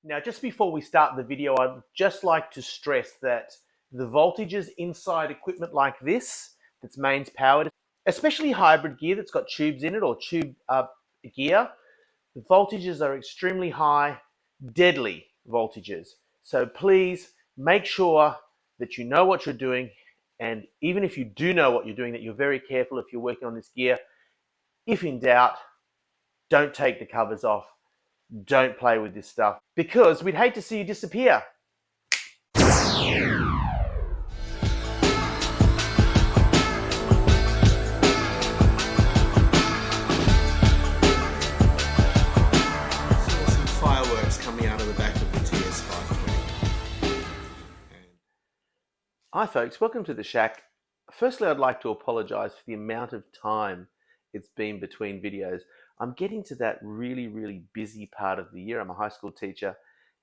Now, just before we start the video, I'd just like to stress that the voltages inside equipment like this, that's mains powered, especially hybrid gear that's got tubes in it or tube gear, the voltages are extremely high, deadly voltages. So please make sure that you know what you're doing, and even if you do know what you're doing, that you're very careful if you're working on this gear. If in doubt, don't take the covers off. Don't play with this stuff, because we'd hate to see you disappear. Fireworks coming out of the back of the TS520. Hi folks, welcome to the shack. Firstly, I'd like to apologize for the amount of time it's been between videos. I'm getting to that really busy part of the year. I'm a high school teacher,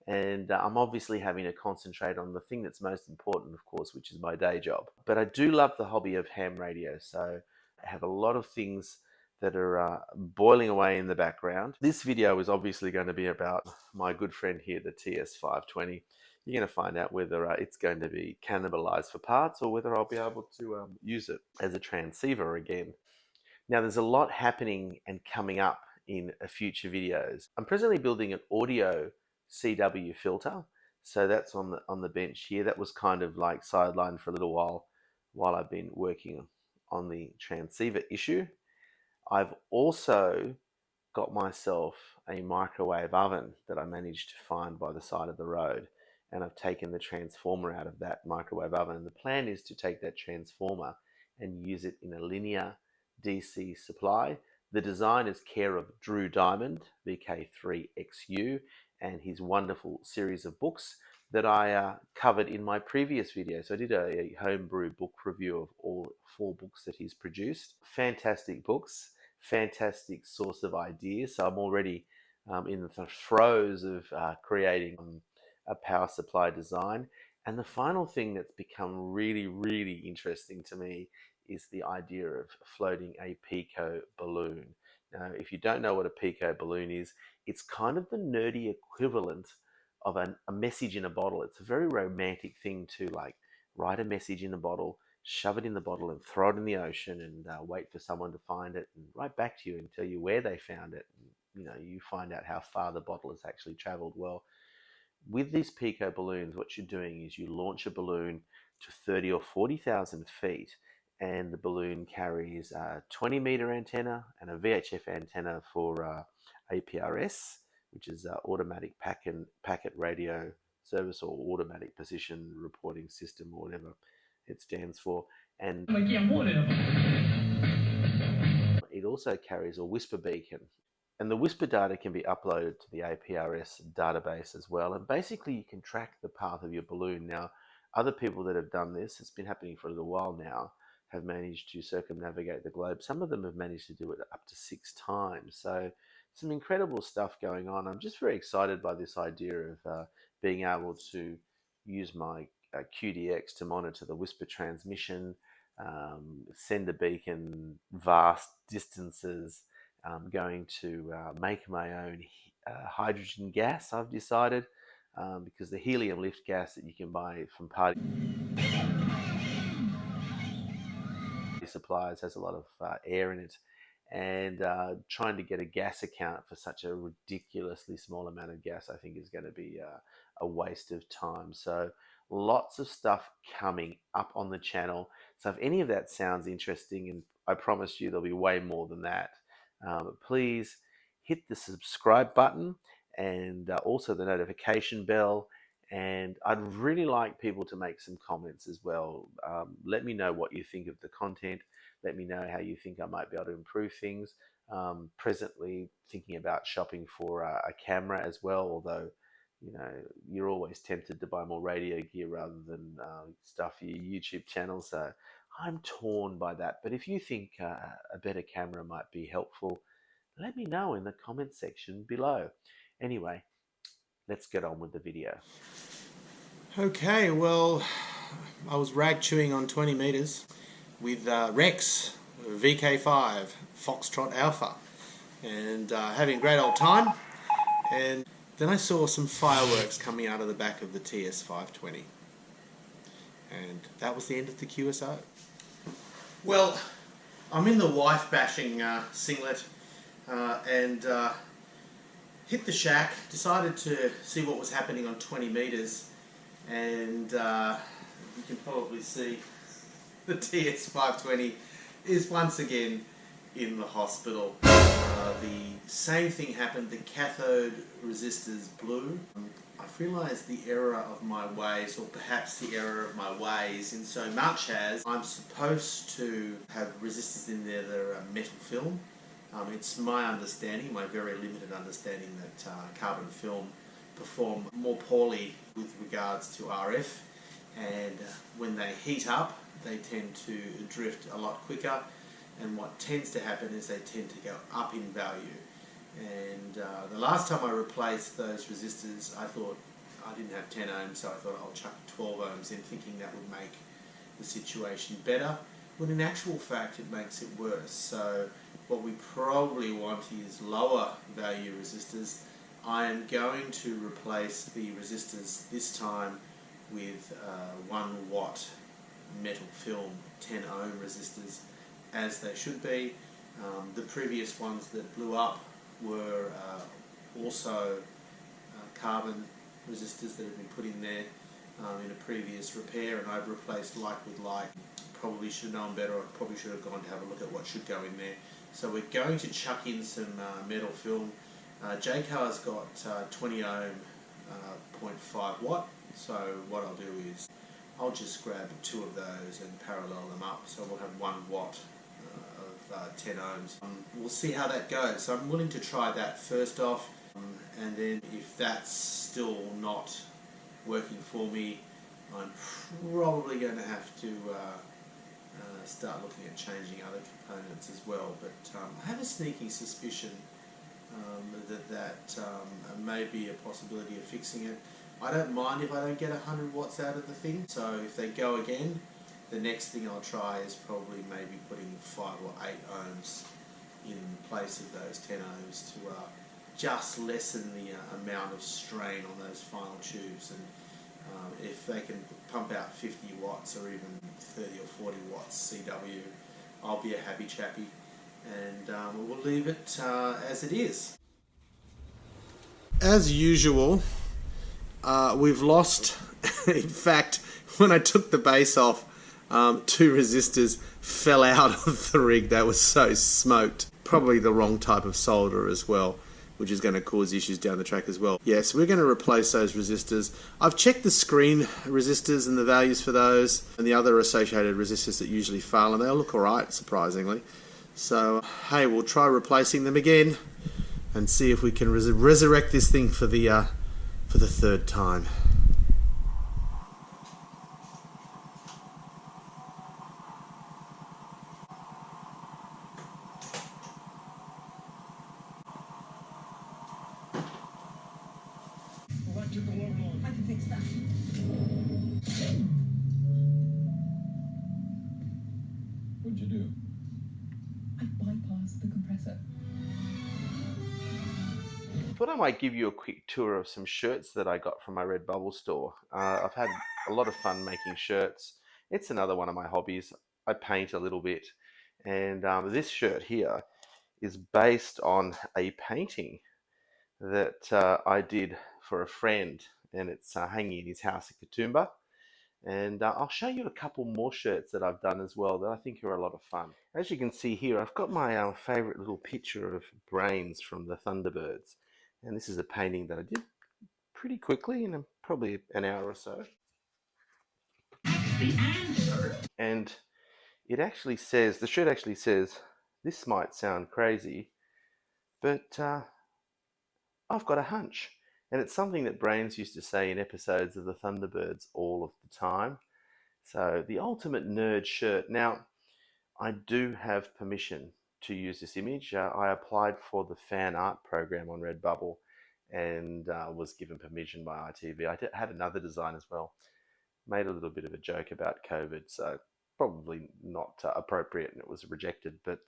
and I'm obviously having to concentrate on the thing that's most important, of course, which is my day job. But I do love the hobby of ham radio, so I have a lot of things that are boiling away in the background. This video is obviously going to be about my good friend here, the TS520. You're going to find out whether it's going to be cannibalized for parts or whether I'll be able to use it as a transceiver again. Now, there's a lot happening and coming up in future videos. I'm presently building an audio CW filter. So that's on the bench here. That was kind of like sidelined for a little while I've been working on the transceiver issue. I've also got myself a microwave oven that I managed to find by the side of the road, and I've taken the transformer out of that microwave oven, and the plan is to take that transformer and use it in a linear DC supply. The design is care of Drew Diamond, VK3XU, and his wonderful series of books that I covered in my previous video. So I did a homebrew book review of all 4 books that he's produced. Fantastic books, fantastic source of ideas. So I'm already in the throes of creating a power supply design. And the final thing that's become really interesting to me is the idea of floating a Pico balloon. Now, if you don't know what a Pico balloon is, it's kind of the nerdy equivalent of a message in a bottle. It's a very romantic thing to like write a message in a bottle, shove it in the bottle and throw it in the ocean and wait for someone to find it and write back to you and tell you where they found it. And, you find out how far the bottle has actually traveled. Well, with these Pico balloons, what you're doing is you launch a balloon to 30 or 40,000 feet, and the balloon carries a 20-meter antenna and a VHF antenna for APRS, which is automatic packet radio service, or automatic position reporting system, or whatever it stands for. And it also carries a whisper beacon. And the whisper data can be uploaded to the APRS database as well. And basically you can track the path of your balloon. Now, other people that have done this, it's been happening for a little while now, have managed to circumnavigate the globe. Some of them have managed to do it up to 6 times. So some incredible stuff going on. I'm just very excited by this idea of being able to use my QDX to monitor the whisper transmission, send a beacon vast distances. I'm going to make my own hydrogen gas, I've decided, because the helium lift gas that you can buy from party suppliers has a lot of air in it, and trying to get a gas account for such a ridiculously small amount of gas, I think, is going to be a waste of time. So lots of stuff coming up on the channel. So if any of that sounds interesting, and I promise you there'll be way more than that, please hit the subscribe button and also the notification bell. And I'd really like people to make some comments as well. Let me know what you think of the content. Let me know how you think I might be able to improve things. Presently thinking about shopping for a camera as well, although you're always tempted to buy more radio gear rather than stuff for your YouTube channel. So I'm torn by that. But if you think a better camera might be helpful, let me know in the comment section below. Anyway, let's get on with the video. Okay, well, I was rag chewing on 20 meters with Rex VK5 Foxtrot Alpha, and having a great old time. And Then I saw some fireworks coming out of the back of the TS520. And that was the end of the QSO. Well, I'm in the wife bashing singlet and hit the shack, decided to see what was happening on 20 metres, and you can probably see the TS520 is once again in the hospital. The same thing happened, the cathode resistors blew. I've realised the error of my ways, or perhaps the error of my ways, in so much as I'm supposed to have resistors in there that are metal film. It's my understanding, my very limited understanding, that carbon film perform more poorly with regards to RF, and when they heat up they tend to drift a lot quicker, and what tends to happen is they tend to go up in value. And the last time I replaced those resistors, I thought I didn't have 10 ohms, so I thought I'll chuck 12 ohms in, thinking that would make the situation better, when in actual fact it makes it worse. So what we probably want is lower value resistors. I am going to replace the resistors this time with 1 watt metal film 10 ohm resistors, as they should be. The previous ones that blew up were also carbon resistors that had been put in there in a previous repair, and I've replaced like with like. Probably should have known better. I probably should have gone to have a look at what should go in there. So we're going to chuck in some metal film. Jaycar's got 20 ohm 0.5 watt, so what I'll do is I'll just grab 2 of those and parallel them up, so we'll have 1 watt of 10 ohms. We'll see how that goes. So I'm willing to try that first off, and then if that's still not working for me, I'm probably going to have to start looking at changing other components as well. But I have a sneaky suspicion that may be a possibility of fixing it. I don't mind if I don't get 100 watts out of the thing, so if they go again, the next thing I'll try is probably maybe putting 5 or 8 ohms in place of those 10 ohms to just lessen the amount of strain on those final tubes. And if they can pump out 50 watts or even 30 or 40 watts CW, I'll be a happy chappy, and we'll leave it as it is. As usual, we've lost. In fact, when I took the base off, 2 resistors fell out of the rig. That was so smoked. Probably the wrong type of solder as well, which is going to cause issues down the track as well. Yes, we're going to replace those resistors. I've checked the screen resistors and the values for those, and the other associated resistors that usually fail, and they all look alright, surprisingly. So, hey, we'll try replacing them again and see if we can resurrect this thing for the 3rd time. I can fix that. What'd you do? I bypassed the compressor. Thought I might give you a quick tour of some shirts that I got from my Redbubble store. I've had a lot of fun making shirts. It's another one of my hobbies. I paint a little bit, and this shirt here is based on a painting that I did for a friend, and it's hanging in his house in Katoomba. And I'll show you a couple more shirts that I've done as well that I think are a lot of fun. As you can see here, I've got my favorite little picture of Brains from the Thunderbirds. And this is a painting that I did pretty quickly in probably an hour or so. And it actually says, the shirt actually says, this might sound crazy, but I've got a hunch. And it's something that Brains used to say in episodes of the Thunderbirds all of the time. So the ultimate nerd shirt. Now, I do have permission to use this image. I applied for the fan art program on Redbubble and was given permission by ITV. I had another design as well. Made a little bit of a joke about COVID, so probably not appropriate, and it was rejected. But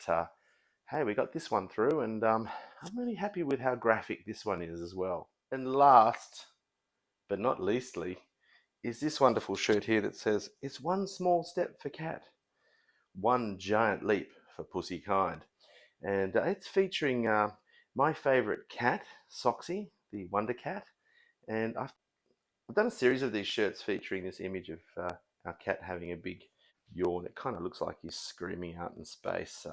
hey, we got this one through, and I'm really happy with how graphic this one is as well. And last, but not leastly, is this wonderful shirt here that says, "It's one small step for cat, one giant leap for pussy kind." And it's featuring my favourite cat, Soxy, the Wonder Cat. And I've done a series of these shirts featuring this image of our cat having a big yawn. It kind of looks like he's screaming out in space.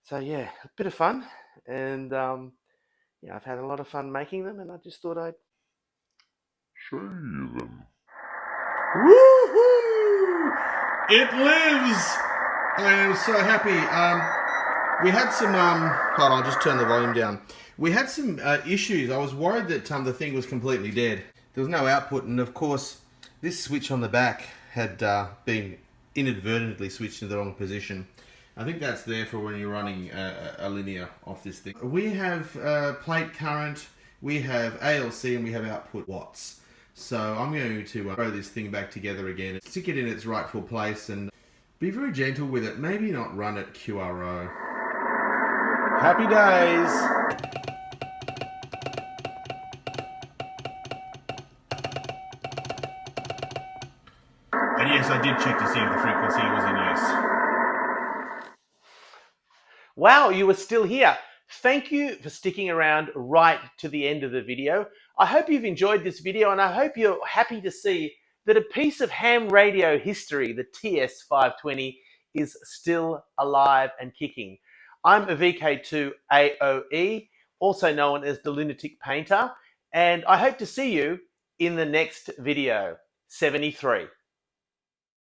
So yeah, a bit of fun. And yeah, I've had a lot of fun making them, and I just thought I'd show you them. Woohoo! It lives! I am so happy. We had some, hold on, I'll just turn the volume down. We had some issues. I was worried that the thing was completely dead. There was no output, and of course, this switch on the back had been inadvertently switched to the wrong position. I think that's there for when you're running a linear off this thing. We have plate current, we have ALC, and we have output watts. So I'm going to throw this thing back together again, stick it in its rightful place, and be very gentle with it. Maybe not run it QRO. Happy days! And yes, I did check to see if the frequency was in use. Wow, you were still here. Thank you for sticking around right to the end of the video. I hope you've enjoyed this video, and I hope you're happy to see that a piece of ham radio history, the TS520, is still alive and kicking. I'm a VK2AOE, also known as the Lunatic Painter, and I hope to see you in the next video, 73.